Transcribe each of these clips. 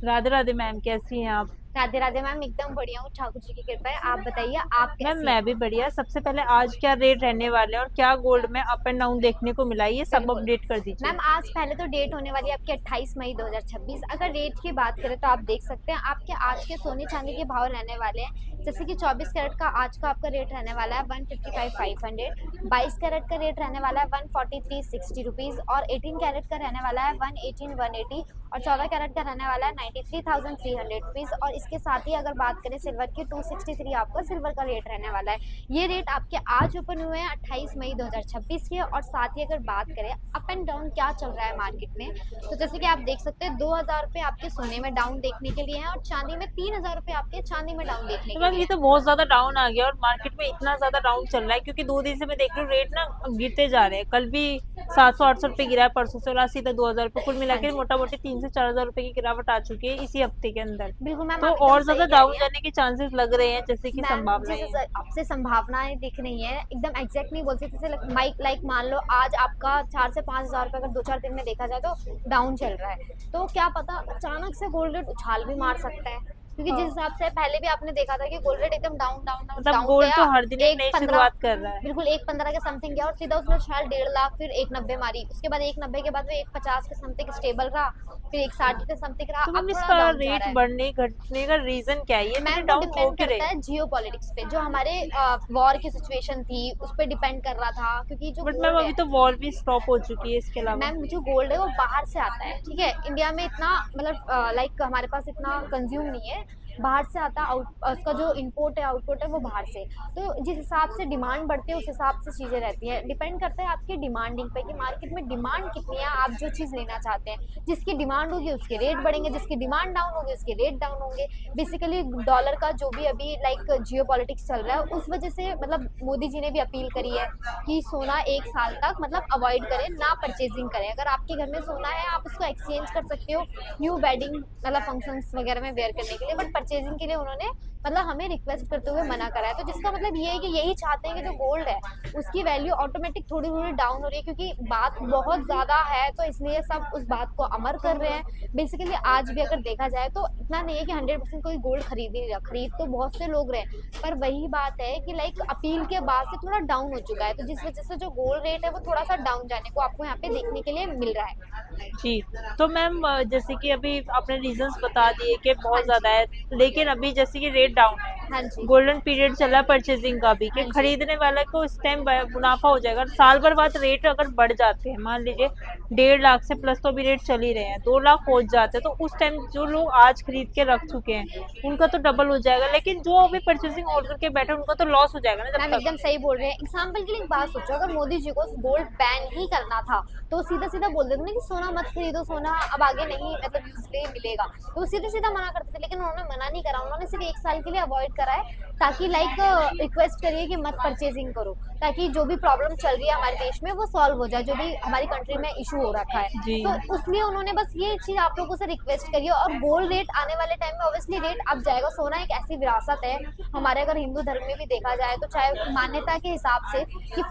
Radhe Radhe ma'am, कैसी हैं आप? राधे राधे मैम, एकदम बढ़िया हूँ, ठाकुर जी की कृपा है। आप बताइए, आप मैम कैसी मैं हैं? भी बढ़िया। सबसे पहले आज क्या रेट रहने वाले हैं और क्या गोल्ड में अप एंड डाउन देखने को मिला है, ये सब बिल्कुल अपडेट कर दीजिए। मैम, आज पहले तो डेट होने वाली है आपकी 28 मई 2026। अगर रेट की बात करें तो आप देख सकते हैं आपके आज के सोने चांदी के भाव रहने वाले हैं। जैसे कि 24 कैरेट का आज का आपका रेट रहने वाला है 155,500। 22 कैरेट का रेट रहने वाला है 143,60 रुपीज़ और 18 कैरेट का रहने वाला है 118,180 और 14 कैरेट का रहने वाला है 93,300 रुपीज़। और इसके साथ ही अगर बात करें सिल्वर की, 263 आपका सिल्वर का रेट रहने वाला है। ये रेट आपके आज ओपन हुए हैं 28 मई 2026 के। और साथ ही अगर बात करें अप एंड डाउन क्या चल रहा है मार्केट में, तो जैसे कि आप देख सकते हैं 2,000 रुपये आपके सोने में डाउन देखने के लिए हैं और चांदी में 3,000 रुपये आपके चांदी में डाउन देखने तो के मैम लिए ये है। तो बहुत ज्यादा डाउन आ गया और मार्केट में इतना ज्यादा डाउन चल रहा है क्योंकि 2 दिन से मैं देख रही हूँ रेट ना गिरते जा रहे हैं। कल भी 700-800 रुपये गिरा है, परसों से और आज सीधा 2,000 रुपये। कुल मिला हाँ के जी, मोटा मोटी 3 से 4 हजार रुपये की गिरावट आ चुकी है इसी हफ्ते के अंदर। बिल्कुल मैम, तो आप एकदम और सही ज्यादा कह डाउन रही हैं। जाने के चांसेस लग रहे हैं, जैसे कि मैम संभावनाएं जिस हैं। आपसे संभावनाएं दिख रही है एकदम एग्जैक्ट नहीं बोल सकते। जैसे माइक लाइक मान लो आज आपका 4 से 5 हजार रुपये अगर 2-4 दिन में देखा जाए तो डाउन चल रहा है, तो क्या पता अचानक से गोल्ड रेट उछाल भी मार सकता है। क्योंकि जिस हाँ, हिसाब से पहले भी आपने देखा था कि गोल्ड रेट एकदम डाउन डाउन डाउन मतलब डाउन गोल्ड गया। तो हर दिन एक एक नई 15, शुरुआत कर रहा है। बिल्कुल 1,15 के समथिंग गया और सीधा उसने उछाल 1.5 लाख, फिर 1,90 मारी। उसके बाद 1,90 के बाद वो 1,50 के समथिंग स्टेबल रहा, फिर 1,60 के समथिंग रहा। तो अब मैम थोड़ा इसका डाउन जा रेट रहा है। बढ़ने घटने का रीजन क्या है? ये इतने मैम वो डाउन हो डिपेंड क्यों रहे? करता है जियो पॉलिटिक्स पे, जो हमारे वॉर की सिचुएशन थी उस पर डिपेंड कर रहा था। क्योंकि जो बट मैम गोल्ड अभी है, तो वॉर भी स्टॉप हो चुकी है इसके अलावा। मैम जो गोल्ड है वो बाहर से आता है, ठीक है। इंडिया में इतना मतलब लाइक हमारे पास इतना कंज्यूम नहीं है, बाहर से आता आउट। उसका जो इम्पोर्ट है आउटपुट है वो बाहर से। तो जिस हिसाब से डिमांड बढ़ती है उस हिसाब से चीज़ें रहती हैं। डिपेंड करता है आपकी डिमांडिंग पे कि मार्केट में डिमांड कितनी है, आप जो चीज़ लेना चाहते हैं। जिसकी डिमांड होगी उसके रेट बढ़ेंगे, जिसकी डिमांड डाउन होगी उसके रेट डाउन होंगे। बेसिकली डॉलर का जो भी अभी लाइक जियो पॉलिटिक्स चल रहा है उस वजह से मतलब मोदी जी ने भी अपील करी है कि सोना 1 साल तक मतलब अवॉइड करें, ना परचेजिंग करें। अगर आपके घर में सोना है आप उसको एक्सचेंज कर सकते हो न्यू वेडिंग मतलब फंक्शंस वगैरह में वेयर करने के लिए, बट परचेजिंग के लिए उन्होंने मतलब हमें रिक्वेस्ट करते हुए मना करा है। तो जिसका मतलब ये है कि यही चाहते हैं कि जो गोल्ड है उसकी वैल्यू ऑटोमेटिक थोड़ी थोड़ी डाउन हो रही है, क्योंकि बात बहुत ज़्यादा है तो इसलिए सब उस बात को अमर कर रहे हैं। बेसिकली आज भी अगर देखा जाए तो इतना नहीं है कि 100% कोई गोल्ड खरीद ही रहा, खरीद तो बहुत से लोग रहे हैं, पर वही बात है कि लाइक अपील के बाद से थोड़ा डाउन हो चुका है। तो जिस वजह से जो गोल्ड रेट है वो थोड़ा सा डाउन जाने को आपको यहाँ पे देखने के लिए मिल रहा है। जी। तो मैम जैसे कि अभी आपने रीजंस बता दिए कि हाँ बहुत ज़्यादा जी, है, लेकिन अभी जैसे कि रेट डाउन है, हाँ जी, गोल्डन पीरियड चल रहा है परचेजिंग का भी, कि हाँ जी, खरीदने वाले को इस टाइम मुनाफा हो जाएगा। साल भर बाद रेट अगर बढ़ जाते हैं, मान लीजिए 1.5 लाख से प्लस तो अभी रेट चल ही रहे हैं, 2 लाख पहुंच जाते हैं, तो उस टाइम जो लोग आज खरीद के रख चुके हैं उनका तो डबल हो जाएगा, लेकिन जो अभी परचेजिंग होल्ड करके बैठे उनका तो लॉस हो जाएगा ना जब मैम तक। एकदम सही बोल रहे हैं। एग्जाम्पल के लिए एक बात सोचो, अगर मोदी जी को गोल्ड बैन ही करना था तो सीधा सीधा बोल देते ना कि सोना मत खरीदो, सोना अब आगे नहीं मतलब यूजली मिलेगा, तो वो सीधे सीधा मना करते थे। लेकिन उन्होंने मना नहीं करा, उन्होंने सिर्फ 1 साल के लिए अवॉइड करा है ताकि लाइक रिक्वेस्ट करिए कि मत परचेजिंग करो, ताकि जो भी प्रॉब्लम चल रही है हमारे देश में वो सॉल्व हो जाए, जो भी हमारी कंट्री में इशू हो रखा है। जी। तो उसलिए उन्होंने बस ये चीज आप लोगों से रिक्वेस्ट करी है। और गोल्ड रेट आने वाले टाइम में ऑब्वियसली रेट अप जाएगा। सोना एक ऐसी विरासत है हमारे, अगर हिंदू धर्म में भी देखा जाए तो चाहे मान्यता के हिसाब से कि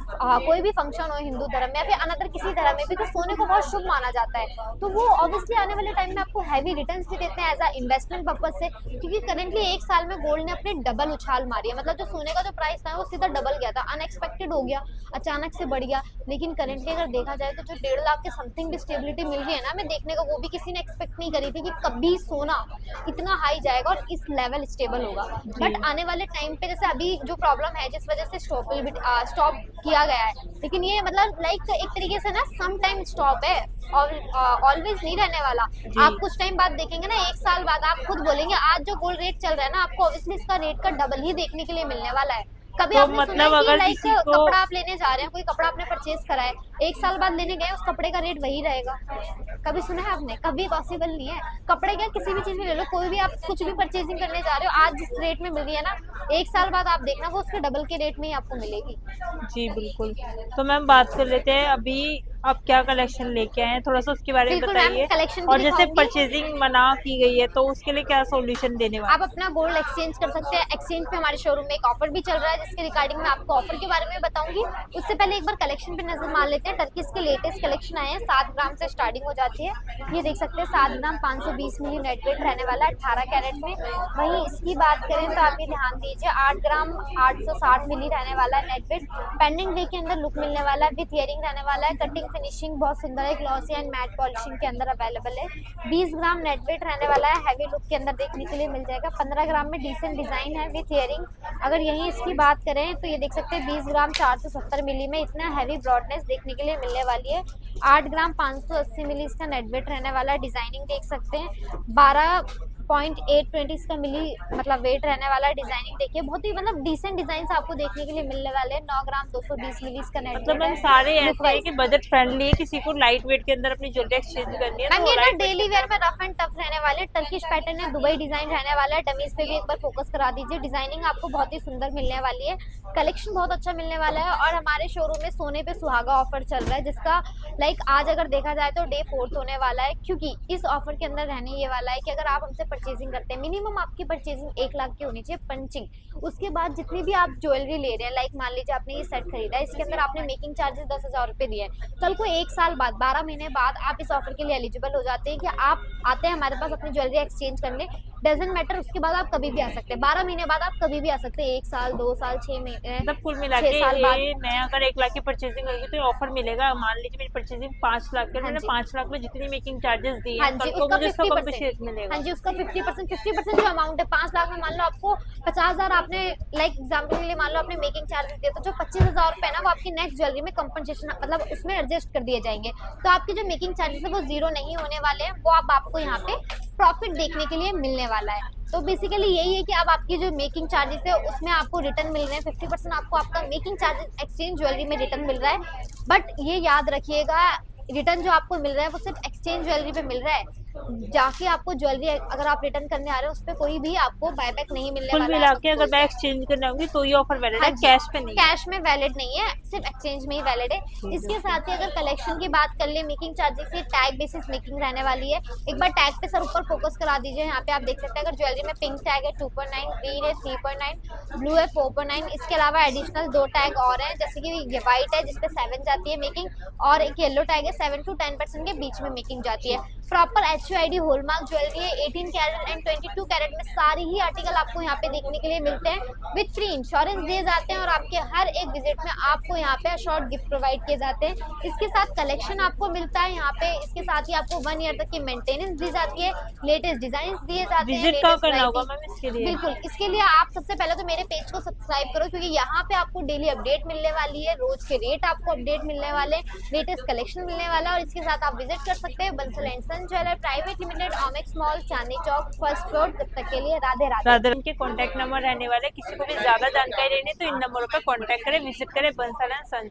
कोई भी फंक्शन हो हिंदू धर्म में या फिर अनदर किसी धर्म में भी, तो सोने को बहुत शुभ माना जाता है। तो वो ऑब्वियसली आने वाले टाइम में आपको हैवी रिटर्न्स भी देते हैं एज अ इन्वेस्टमेंट पर्पज से। क्योंकि करेंटली 1 साल में गोल्ड ने अपने डबल उछाल मारी है। मतलब जो सोने का जो प्राइस था वो सीधा डबल गया था, अनएक्सपेक्टेड हो गया, अचानक से बढ़ गया। लेकिन करेंटली अगर देखा जाए तो जो 1.5 लाख के समथिंग भी स्टेबिलिटी मिल रही है ना हमें देखने को, वो भी किसी ने एक्सपेक्ट नहीं करी थी कि कभी सोना इतना हाई जाएगा और इस लेवल स्टेबल होगा। जी। बट आने वाले टाइम पे जैसे अभी जो प्रॉब्लम है जिस वजह से स्टॉप किया गया है, लेकिन ये मतलब लाइक एक तरीके से ना सम टाइम स्टॉप है और ऑलवेज नहीं रहने वाला। जी। आप कुछ टाइम बाद देखेंगे ना, 1 साल बाद आप खुद बोलेंगे आज जो गोल्ड रेट चल रहा है ना, आपको ऑब्वियसली इसका रेट का डबल ही देखने के लिए मिलने वाला है। कभी तो आपने सुना है मतलब कि अगर लाइक किसी को कपड़ा आप लेने जा रहे हैं, कोई कपड़ा आपने परचेज करा है, 1 साल बाद लेने गए उस कपड़े का रेट वही रहेगा? कभी सुना है आपने? कभी पॉसिबल नहीं है। कपड़े क्या किसी भी चीज में ले लो, कोई भी आप कुछ भी परचेजिंग करने जा रहे हो, आज जिस रेट में मिल रही है ना, 1 साल बाद आप देखना वो उसके डबल के रेट में ही आपको मिलेगी। जी बिल्कुल। तो मैम बात कर लेते हैं अभी आप क्या कलेक्शन लेके आए हैं, थोड़ा सा उसके बारे में बिल्कुल मैम, बताइए। कलेक्शन भी और जैसे दिखाऊंगी। परचेजिंग मना की गई है तो उसके लिए क्या सॉल्यूशन देने वाले आप अपना गोल्ड एक्सचेंज कर सकते हैं। एक्सचेंज पे हमारे शोरूम में एक ऑफर भी चल रहा है, जिसके रिगार्डिंग मैं आपको ऑफर के बारे में बताऊंगी। उससे पहले एक बार कलेक्शन पे नजर मार लेते हैं। टर्किश के लेटेस्ट कलेक्शन आए हैं, 7 ग्राम से स्टार्टिंग हो जाती है। ये देख सकते हैं 7 ग्राम 520 मिली नेट वेट रहने वाला है 18 कैरेट में। वहीं इसकी बात करें तो आप ये ध्यान दीजिए 8 ग्राम 860 मिली रहने वाला है नेट वेट। पेंडेंट वे के अंदर लुक मिलने वाला है, विथ इयरिंग रहने वाला है। कटिंग फिनिशिंग बहुत सुंदर है, ग्लॉसी एंड मैट पॉलिशिंग के अंदर अवेलेबल है। 20 ग्राम नेट वेट रहने वाला है, हैवी लुक के अंदर देखने के लिए मिल जाएगा। 15 ग्राम में डिसेंट डिजाइन है विथ इयरिंग। अगर यहीं इसकी बात करें तो ये देख सकते हैं 20 ग्राम 470 मिली में इतना हैवी ब्रॉडनेस देखने के लिए मिलने वाली है। 8 ग्राम 580 मिली इसका नेट वेट रहने वाला है। डिजाइनिंग देख सकते हैं 12.820 इसका मिली मतलब वेट रहने वाला है। डिजाइनिंग देखिए बहुत ही मतलब डिसेंट डिजाइन आपको देखने के लिए मिलने वाले हैं। 9 ग्राम 220 मिली इसका नेट मतलब वेट मैम है। सारे Look ऐसे है wise। कि बजट फ्रेंडली है, किसी को लाइट वेट के अंदर अपनी ज्वेलरी एक्सचेंज करनी है मैम तो ये ना लाइट डेली वेयर में रफ एंड टफ रहने वाले, टर्किश पैटर्न है, दुबई डिजाइन रहने वाला है। डमीज पे भी एक बार फोकस करा दीजिए। डिजाइनिंग आपको बहुत ही सुंदर मिलने वाली है, कलेक्शन बहुत अच्छा मिलने वाला है। और हमारे शोरूम में सोने पे सुहागा ऑफर चल रहा है, जिसका लाइक आज अगर देखा जाए तो डे 4 होने वाला है। क्योंकि इस ऑफर के अंदर रहने ये वाला है कि अगर आप हमसे परचेजिंग करते हैं, मिनिमम आपकी परचेजिंग 1 लाख की होनी चाहिए पंचिंग। उसके बाद जितनी भी आप ज्वेलरी ले रहे हैं, लाइक मान लीजिए आपने ये सेट खरीदा है, इसके अंदर आपने मेकिंग चार्जेस 10,000 रुपए दिए हैं, कल को 1 साल बाद 12 महीने बाद आप इस ऑफर के लिए एलिजिबल हो जाते हैं कि आप आते हैं हमारे पास अपनी ज्वेलरी एक्सचेंज करने। डजेंट मैटर, उसके बाद आप कभी भी आ सकते हैं। 12 महीने बाद आप कभी भी आ सकते हैं, 1 साल 2 साल 6 महीने मतलब कुल मिला 6 के साल बाद। ये मैं अगर 1 लाख की परचेजिंग करूंगी तो ये ऑफर मिलेगा। मान लीजिए मेरी परचेजिंग 5 लाख की है, हाँ मैंने जी। 5 लाख में जितनी मेकिंग चार्जेस दिए हाँ हैं जी, कल को उसका मुझे इसका 50%। कॉम्पेंसेट मिलेगा। हाँ जी, उसका 50% जो अमाउंट है 5 लाख में मान लो आपको 50,000 आपने लाइक एग्जाम्पल के लिए मान लो आपने मेकिंग चार्जेस दिए, तो जो 25,000 रुपए ना वो आपकी नेक्स्ट ज्वेलरी में कंपनसेशन मतलब उसमें एडजस्ट कर दिए जाएंगे। तो आपके जो मेकिंग चार्जेस है वो जीरो नहीं होने वाले हैं, वो अब आपको यहाँ पे प्रॉफिट देखने के लिए मिलने वाला है। तो बेसिकली यही है कि अब आपकी जो मेकिंग चार्जेस है उसमें आपको रिटर्न मिल रहे हैं। 50% आपको आपका मेकिंग चार्जेस एक्सचेंज ज्वेलरी में रिटर्न मिल रहा है। बट ये याद रखिएगा रिटर्न जो आपको मिल रहा है वो सिर्फ एक्सचेंज ज्वेलरी पे मिल रहा है। जाके आपको ज्वेलरी अगर आप रिटर्न करने आ रहे हो उस पर कोई भी आपको बायबैक नहीं मिलने कुल वाला मिला है। के अगर मैं एक्सचेंज करने आऊंगी तो ये ऑफर वैलिड है, हाँ जी, कैश पे नहीं है। कैश में वैलिड नहीं है, सिर्फ एक्सचेंज में ही वैलिड है। इसके साथ ही अगर कलेक्शन की बात कर ले, मेकिंग चार्जेस की टैग बेसिस मेकिंग रहने वाली है। एक बार टैग पे सर ऊपर फोकस करा दीजिए। यहाँ पे आप देख सकते हैं अगर ज्वेलरी में पिंक टैग है 2.9, ग्रीन है 3.9, ब्लू है 4.9। इसके अलावा एडिशनल 2 टैग और हैं, जैसे कि ये व्हाइट है जिसपे 7 जाती है मेकिंग, और एक येलो टैग है 7 to 10% के बीच में मेकिंग जाती है। प्रॉपर HUID हॉलमार्क ज्वेलरी है। 18 कैरेट एंड 22 कैरेट में सारी ही आर्टिकल आपको यहाँ पे देखने के लिए मिलते हैं। विथ फ्री इंश्योरेंस दिए जाते हैं और आपके हर एक विजिट में आपको यहाँ पे शॉर्ट गिफ्ट प्रोवाइड किए जाते हैं। इसके साथ कलेक्शन आपको मिलता है यहाँ पे। इसके साथ ही आपको 1 ईयर तक की मेंटेनेंस दी जाती है, लेटेस्ट डिजाइन दिए जाते हैं। विजिट कहाँ करना होगा मैम इसके लिए? बिल्कुल, इसके लिए आप सबसे पहले तो मेरे पेज को सब्सक्राइब करो, क्योंकि यहाँ पे आपको डेली अपडेट मिलने वाली है, रोज के रेट आपको अपडेट मिलने वाले, लेटेस्ट कलेक्शन मिलने वाला है। और इसके साथ आप विजिट कर सकते हैं Bansal and son jeweller private limited, Omaxe mall, Chandni Chowk, first floor. तब तक के लिए राधे राधे। राधे। उनके कॉन्टैक्ट नंबर रहने वाले, किसी को भी ज्यादा जानकारी लेनी है तो इन नंबरों पर कॉन्टैक्ट करें, विजिट करें बंसल एंड सन।